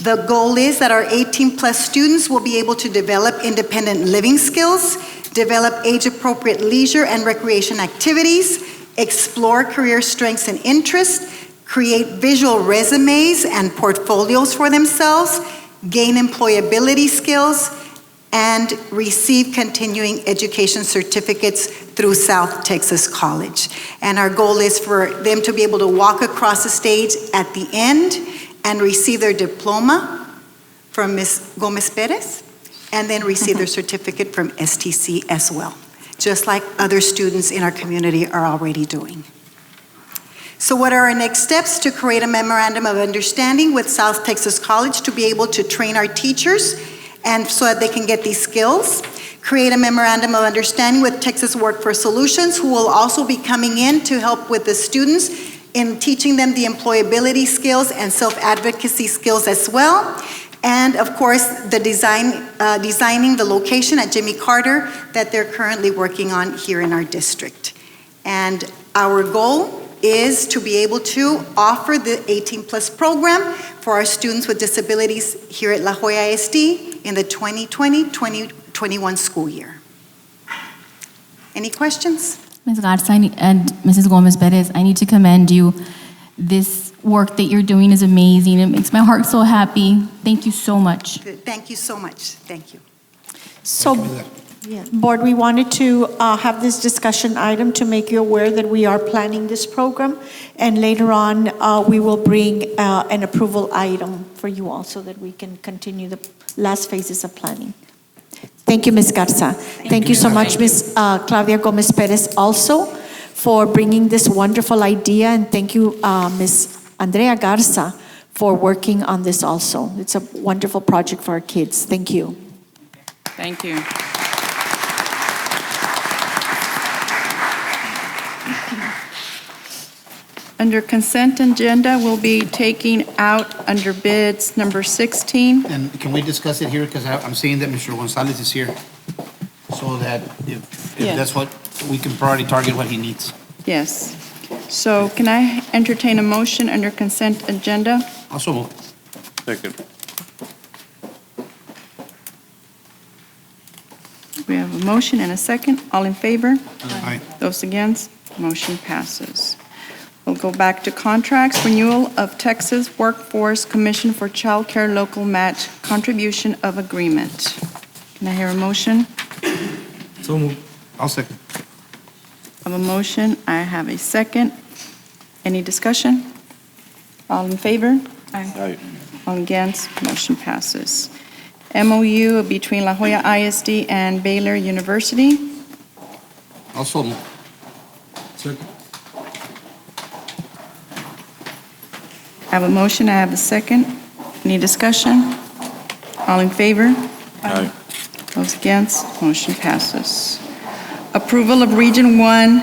The goal is that our 18-plus students will be able to develop independent living skills, develop age-appropriate leisure and recreation activities, explore career strengths and interests, create visual resumes and portfolios for themselves, gain employability skills, and receive continuing education certificates through South Texas College. And our goal is for them to be able to walk across the stage at the end and receive their diploma from Ms. Gomez Perez, and then receive their certificate from STC as well, just like other students in our community are already doing. So what are our next steps? To create a memorandum of understanding with South Texas College to be able to train our teachers and so that they can get these skills. Create a memorandum of understanding with Texas Workforce Solutions, who will also be coming in to help with the students in teaching them the employability skills and self-advocacy skills as well. And of course, the designing the location at Jimmy Carter that they're currently working on here in our district. And our goal is to be able to offer the 18-plus program for our students with disabilities here at La Joya ISD in the 2020-2021 school year. Any questions? Ms. Garza and Mrs. Gomez Perez, I need to commend you. This work that you're doing is amazing. It makes my heart so happy. Thank you so much. Good. Thank you so much. Thank you. So, yeah, Board, we wanted to have this discussion item to make you aware that we are planning this program, and later on, we will bring an approval item for you all so that we can continue the last phases of planning. Thank you, Ms. Garza. Thank you so much, Ms. Claudia Gomez Perez, also for bringing this wonderful idea, and thank you, Ms. Andrea Garza, for working on this also. It's a wonderful project for our kids. Thank you. Thank you. Under consent agenda, we'll be taking out under bids number 16. And can we discuss it here? Because I'm seeing that Mr. Gonzalez is here. So that if Yeah. that's what, we can probably target what he needs. Yes. So can I entertain a motion under consent agenda? Also move. Second. We have a motion and a second. All in favor? Aye. Those against? Motion passes. We'll go back to contracts. Renewal of Texas Workforce Commission for Child Care Local Match Contribution of Agreement. Can I hear a motion? So moved. I'll second. A I have a motion, I have a second. Any discussion? All in favor? Aye. All against, motion passes. MOU between La Jolla ISD and Baylor University. Also move. Second. I have a motion, I have a second. Any discussion? All in favor? Aye. Those against, motion passes. Approval of Region 1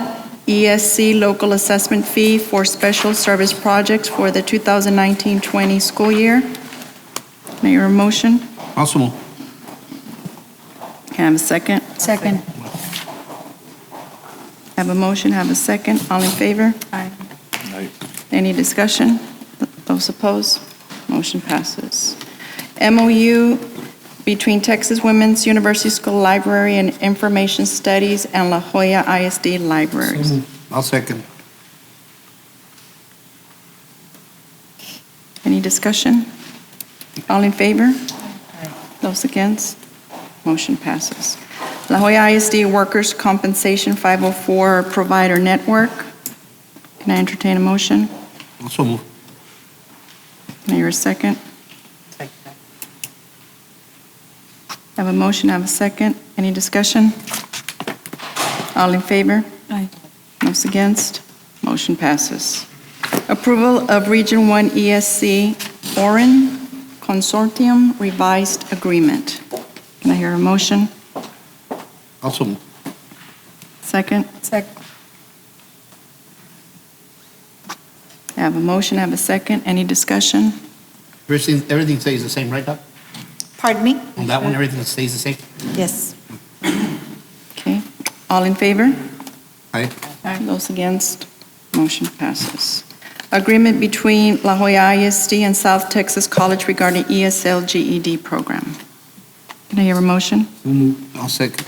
ESC local assessment fee for special service projects for the 2019-20 school year. May I hear a motion? Also move. Can I have a second? Second. I have a motion, I have a second. All in favor? Aye. Aye. Any discussion? Those opposed? Motion passes. MOU between Texas Women's University School Library and Information Studies and La Jolla ISD Libraries. I'll second. Any discussion? All in favor? Those against? Motion passes. La Jolla ISD Workers' Compensation 504 Provider Network. Can I entertain a motion? Also move. Can I hear a second? I have a motion, I have a second. Any discussion? All in favor? Aye. Those against? Motion passes. Approval of Region 1 ESC Orin Consortium Revised Agreement. Can I hear a motion? Also move. Second? Second. I have a motion, I have a second. Any discussion? Everything stays the same, right, Doc? Pardon me? On that one, everything stays the same? Yes. Okay. All in favor? Aye. Those against? Motion passes. Agreement between La Jolla ISD and South Texas College regarding ESL GED program. Can I hear a motion? So moved. I'll second.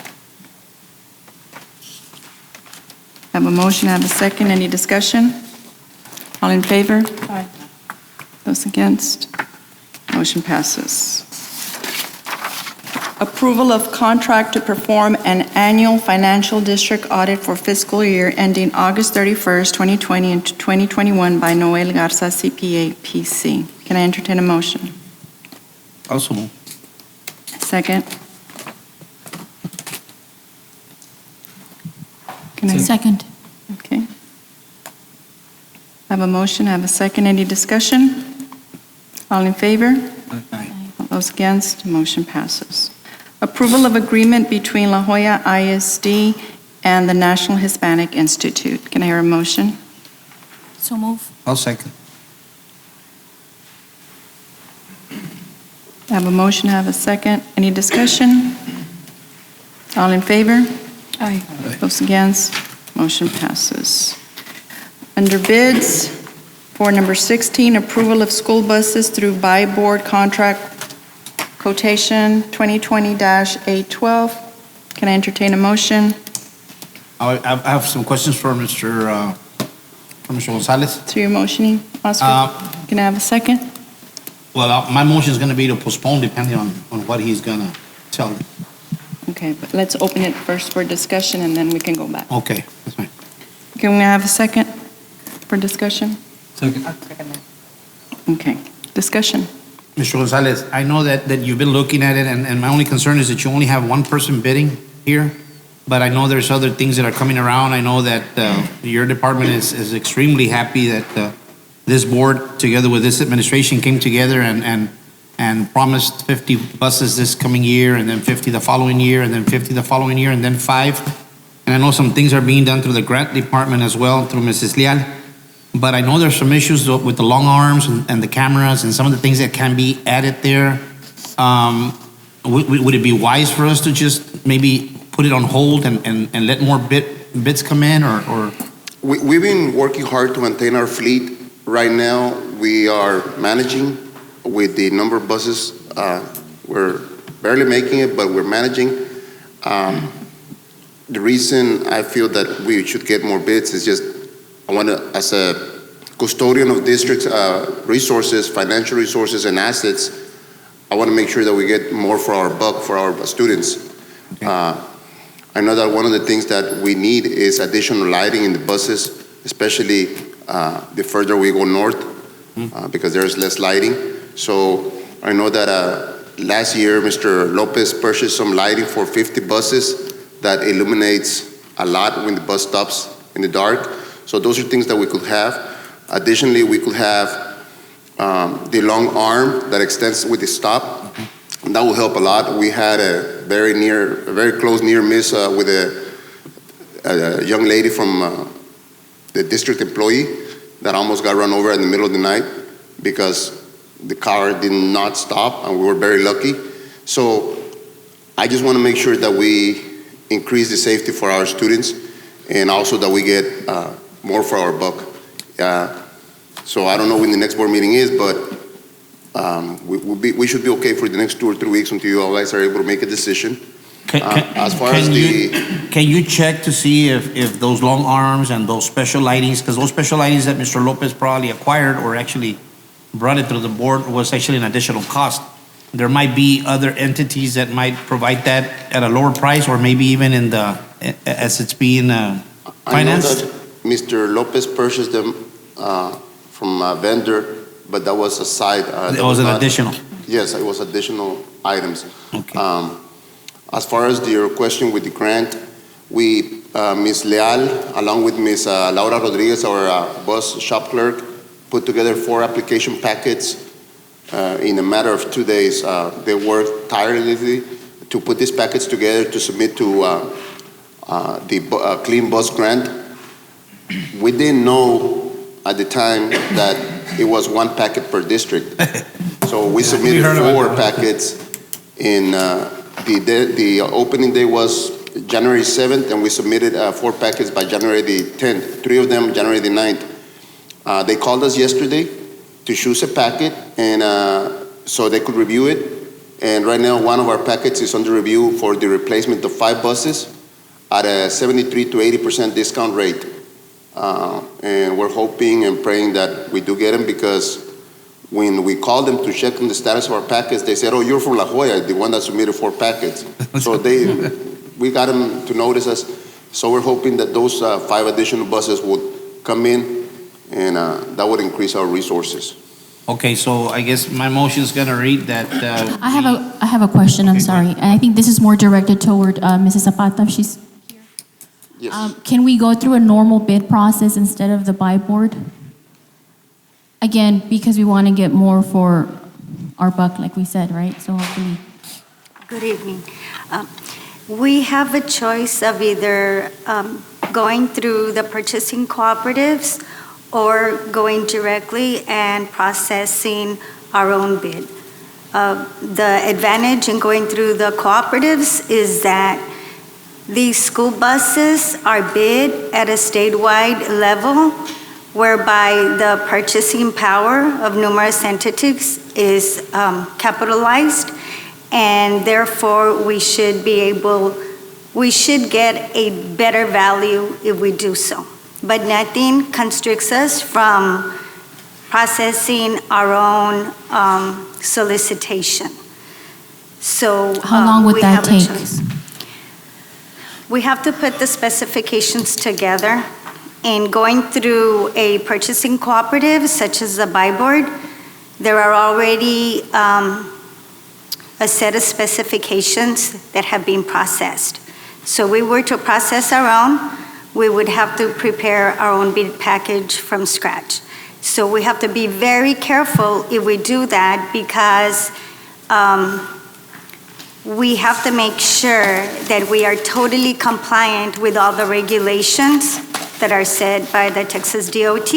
I have a motion, I have a second. Any discussion? All in favor? Aye. Those against? Motion passes. Approval of contract to perform an annual financial district audit for fiscal year ending August 31st, 2020 and 2021 by Noel Garza, CPA, PC. Can I entertain a motion? Also move. Second? Can I? Second. Okay. I have a motion, I have a second. Any discussion? All in favor? Aye. All those against, motion passes. Approval of agreement between La Jolla ISD and the National Hispanic Institute. Can I hear a motion? So move. I'll second. I have a motion, I have a second. Any discussion? All in favor? Aye. Those against, motion passes. Under bids, for number 16, approval of school buses through by board contract quotation 2020-812. Can I entertain a motion? I have some questions for Mr. Gonzalez. So you're motioning, Oscar? Can I have a second? Well, my motion is going to be to postpone depending on what he's going to tell me. Okay, but let's open it first for discussion and then we can go back. Okay, that's fine. Can we have a second for discussion? Second. Okay, discussion. Mr. Gonzalez, I know that you've been looking at it, and my only concern is that you only have one person bidding here, but I know there's other things that are coming around. I know that your department is extremely happy that this board, together with this administration, came together and promised 50 buses this coming year, and then 50 the following year, and then 50 the following year, and then 5. And I know some things are being done through the grant department as well, through Mrs. Leal. But I know there's some issues with the long arms and the cameras and some of the things that can be added there. Would it be wise for us to just maybe put it on hold and let more bids come in, or? We've been working hard to maintain our fleet. Right now, we are managing with the number of buses. We're barely making it, but we're managing. The reason I feel that we should get more bids is just, I want to, as a custodian of districts' resources, financial resources and assets, I want to make sure that we get more for our buck for our students. I know that one of the things that we need is additional lighting in the buses, especially the further we go north, because there's less lighting. So I know that last year, Mr. Lopez purchased some lighting for 50 buses that illuminates a lot when the bus stops in the dark. So those are things that we could have. Additionally, we could have the long arm that extends with the stop. And that will help a lot. We had a very close near miss with a young lady from the district employee that almost got run over in the middle of the night because the car did not stop, and we were very lucky. So I just want to make sure that we increase the safety for our students and also that we get more for our buck. So I don't know when the next board meeting is, but we should be okay for the next 2 or 3 weeks until you guys are able to make a decision. Can you check to see if those long arms and those special lightings, because those special lightings that Mr. Lopez probably acquired or actually brought it through the board was actually an additional cost. There might be other entities that might provide that at a lower price, or maybe even as it's being financed. I know that Mr. Lopez purchased them from a vendor, but that was a side. That was an additional. Yes, it was additional items. Okay. As far as your question with the grant, we, Ms. Leal, along with Ms. Laura Rodriguez, our bus shop clerk, put together 4 application packets in a matter of 2 days. They worked tirelessly to put these packets together to submit to the Clean Bus Grant. We didn't know at the time that it was 1 packet per district. So we submitted 4 packets in the opening day was January 7th, and we submitted 4 packets by January the 10th, 3 of them January the 9th. They called us yesterday to choose a packet, and so they could review it. And right now, one of our packets is under review for the replacement of 5 buses at a 73 to 80% discount rate. And we're hoping and praying that we do get them, because when we called them to check on the status of our packets, they said, "Oh, you're from La Jolla, the one that submitted 4 packets." So we got them to notice us. So we're hoping that those 5 additional buses would come in, and that would increase our resources. Okay, so I guess my motion is gonna read that. I have a question, I'm sorry. And I think this is more directed toward Mrs. Zapata, if she's here. Yes. Can we go through a normal bid process instead of the buy board? Again, because we want to get more for our buck, like we said, right? So hopefully. Good evening. We have a choice of either going through the purchasing cooperatives or going directly and processing our own bid. The advantage in going through the cooperatives is that these school buses are bid at a statewide level, whereby the purchasing power of numerous entities is capitalized, and therefore we should get a better value if we do so. But nothing constricts us from processing our own solicitation. So how long would that take? We have to put the specifications together. In going through a purchasing cooperative, such as the buy board, there are already a set of specifications that have been processed. So we were to process our own, we would have to prepare our own bid package from scratch. So we have to be very careful if we do that, because we have to make sure that we are totally compliant with all the regulations that are set by the Texas DOT.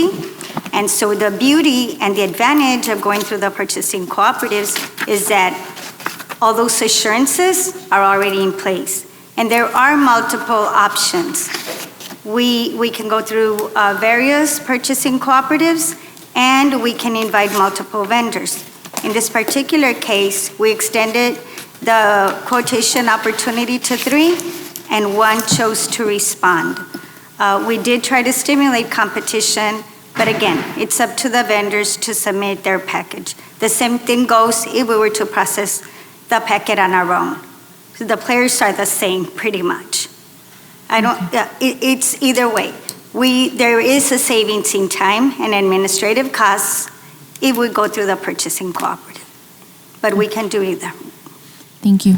And so the beauty and the advantage of going through the purchasing cooperatives is that all those assurances are already in place. And there are multiple options. We can go through various purchasing cooperatives, and we can invite multiple vendors. In this particular case, we extended the quotation opportunity to 3, and 1 chose to respond. We did try to stimulate competition, but again, it's up to the vendors to submit their package. The same thing goes if we were to process the packet on our own. So the players are the same, pretty much. I don't, it's either way. There is a savings in time and administrative costs if we go through the purchasing cooperative. But we can do either. Thank you.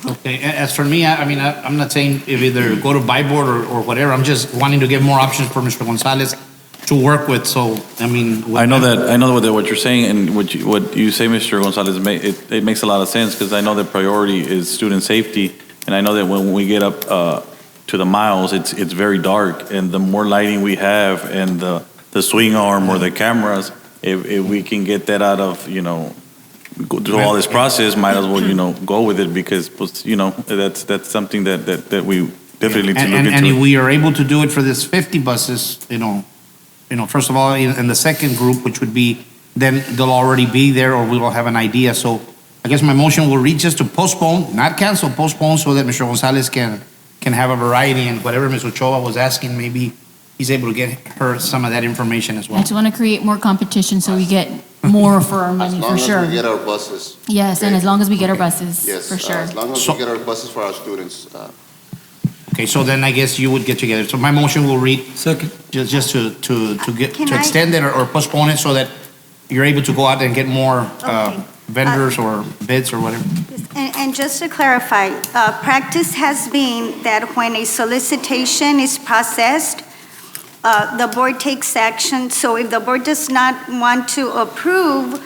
Okay, as for me, I mean, I'm not saying if either go to buy board or whatever, I'm just wanting to give more options for Mr. Gonzalez to work with, so, I mean. I know what you're saying, and what you say, Mr. Gonzalez, it makes a lot of sense, because I know the priority is student safety, and I know that when we get up to the miles, it's very dark, and the more lighting we have, and the swing arm or the cameras, if we can get that out of, go through all this process, might as well, go with it, because, that's something that we definitely need to look into. And if we are able to do it for this 50 buses, first of all, in the second group, which would be, then they'll already be there, or we will have an idea. So I guess my motion will read just to postpone, not cancel, postpone, so that Mr. Gonzalez can have a variety, and whatever Ms. Ochoa was asking, maybe he's able to get her some of that information as I well. just want to create more competition so we get more for our money, for sure. As long as we get our buses. Yes, and as long as we get our buses, Yes, for sure. as long as we get our buses for our students. Okay, so then I guess you would get together. So my motion will read. Second. Just to extend it or postpone it so that you're able to go out and get more vendors or bids or whatever. And just to clarify, practice has been that when a solicitation is processed, the board takes action. So if the board does not want to approve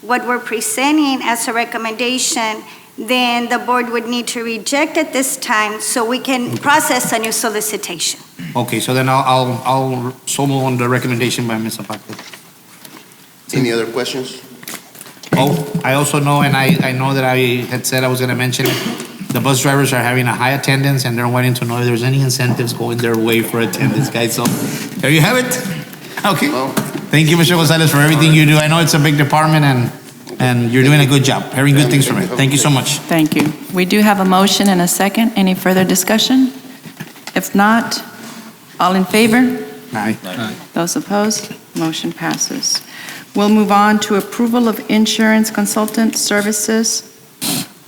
what we're presenting as a recommendation, then the board would need to reject at this time so we can process a new solicitation. Okay, so then I'll so move on the recommendation by Ms. Zapata. Any other questions? Oh, I also know, and I know that I had said I was gonna mention, the bus drivers are having a high attendance, and they're wanting to know if there's any incentives going their way for attendance, guys. So there you have it. Okay. Thank you, Mr. Gonzalez, for everything you do. I know it's a big department, and you're doing a good job. Hearing good things from it. Thank you so much. Thank you. We do have a motion and a second. Any further discussion? If not, all in favor? Aye. Those opposed? Motion passes. We'll move on to approval of insurance consultant services,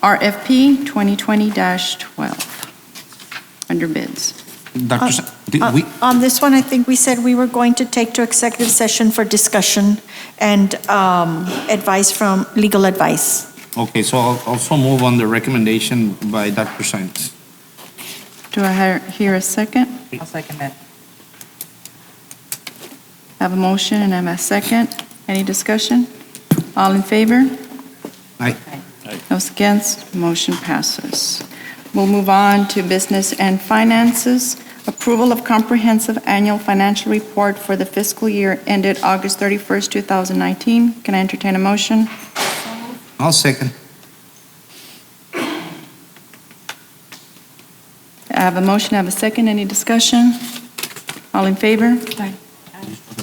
RFP 2020-12, under bids. Dr. On this one, I think we said we were going to take to executive session for discussion and advice from legal advice. Okay, so I'll also move on the recommendation by Dr. Science. Do I hear a second? I'll second that. I have a motion and I have a second. Any discussion? All in favor? Aye. Those against? Motion passes. We'll move on to business and finances. Approval of comprehensive annual financial report for the fiscal year ended August 31st, 2019. Can I entertain a motion? I'll second. I have a motion, I have a second. Any discussion? All in favor? Aye.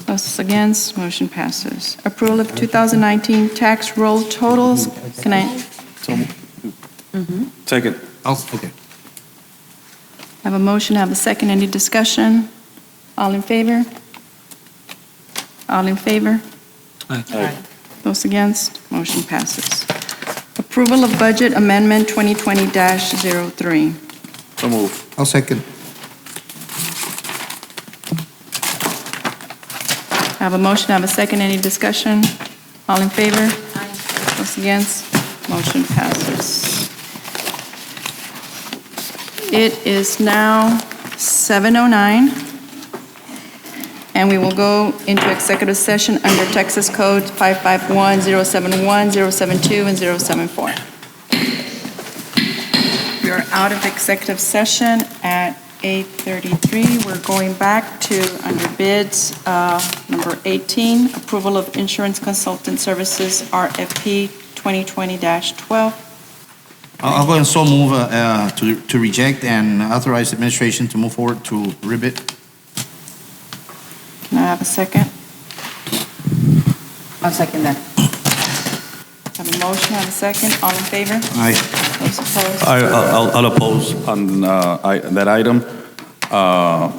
Those against? Motion passes. Approval of 2019 tax roll totals. Can I? Second. Okay. I have a motion, I have a second. Any discussion? All in favor? All in favor? Aye. Those against? Motion passes. Approval of budget amendment 2020-03. So move. I'll second. I have a motion, I have a second. Any discussion? All in favor? Those against? Motion passes. It is now 7:09, and we will go into executive session under Texas Code 551, 071, 072, and 074. We are out of executive session at 8:33. We're going back to under bids, number 18, approval of insurance consultant services, RFP 2020-12. I'll go ahead and so move to reject and authorize administration to move forward to rebid. Can I have a second? I'll second that. I have a motion, I have a second. All in favor? Aye. Those opposed? I'll oppose on that item. I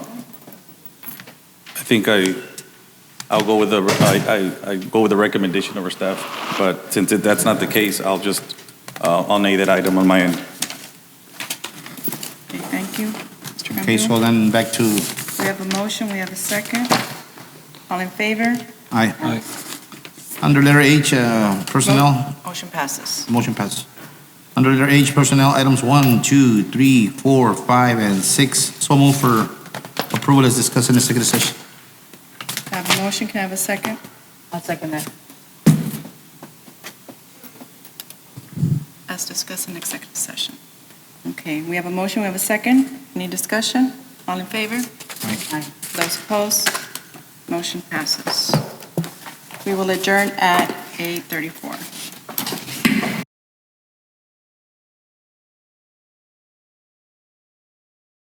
think I'll go with I go with the recommendation of our staff, but since that's not the case, I'll nay that item on my end. Okay, thank you. Mr. Okay, so then back to, We have a motion, we have a second. All in favor? aye. Aye. Under letter H, personnel, Motion passes. motion passes. Under letter H, personnel, items 1, 2, 3, 4, 5, and 6. So move for approval as discussed in executive session. I have a motion, can I have a second? I'll second that. As discussed in executive session. Okay, we have a motion, we have a second. Any discussion? All in favor? Aye. Those opposed? Motion passes. We will adjourn at 8:34.